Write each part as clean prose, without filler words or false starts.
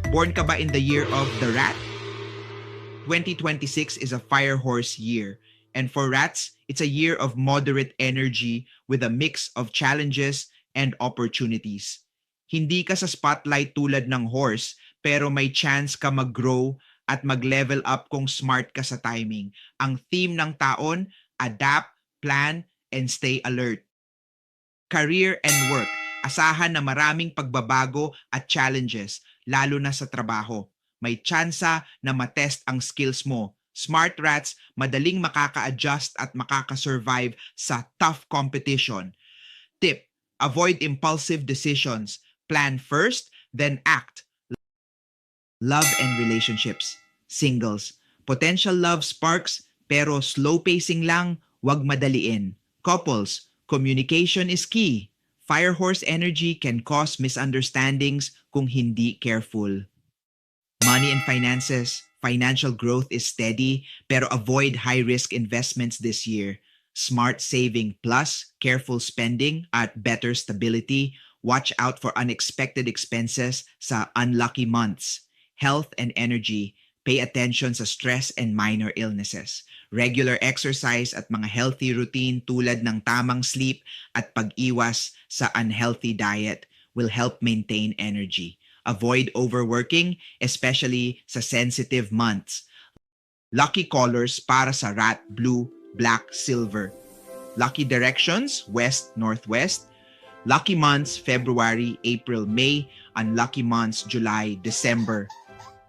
Born ka ba in the year of the rat? 2026 is a fire horse year. And for rats, it's a year of moderate energy with a mix of challenges and opportunities. Hindi ka sa spotlight tulad ng horse, pero may chance ka mag-grow at mag-level up kung smart ka sa timing. Ang theme ng taon, adapt, plan, and stay alert. Career and work, asahan na maraming pagbabago at challenges, lalo na sa trabaho. May tsansa na matest ang skills mo. Smart rats, madaling makaka-adjust at makaka-survive sa tough competition. Tip, avoid impulsive decisions. Plan first, then act. Love and relationships. Singles. Potential love sparks, pero slow pacing lang, wag madaliin. Couples. Communication is key. Firehorse energy can cause misunderstandings kung hindi careful. Money and finances. Financial growth is steady, pero avoid high-risk investments this year. Smart saving plus careful spending at better stability. Watch out for unexpected expenses sa unlucky months. Health and energy. Pay attention sa stress and minor illnesses. Regular exercise at mga healthy routine tulad ng tamang sleep at pag-iwas sa unhealthy diet will help maintain energy. Avoid overworking, especially sa sensitive months. Lucky colors para sa rat, blue, black, silver. Lucky directions, west, northwest. Lucky months, February, April, May. Unlucky months, July, December.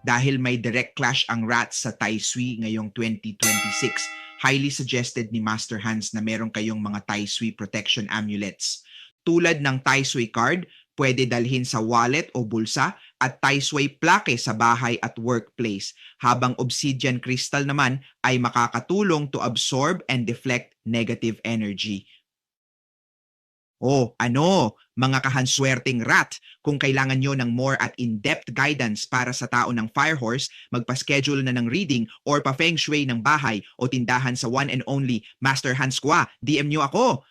Dahil may direct clash ang rats sa Tai Sui ngayong 2026, highly suggested ni Master Hans na meron kayong mga Tai Sui protection amulets. Tulad ng Tai Sui card, pwede dalhin sa wallet o bulsa, at Tai Sui plaque sa bahay at workplace, habang obsidian crystal naman ay makakatulong to absorb and deflect negative energy. Mga kahanswerteng rat, kung kailangan nyo ng more at in-depth guidance para sa tao ng Firehorse, magpa-schedule na ng reading or pa-feng shui ng bahay o tindahan sa one and only Master Hans Kua. DM nyo ako!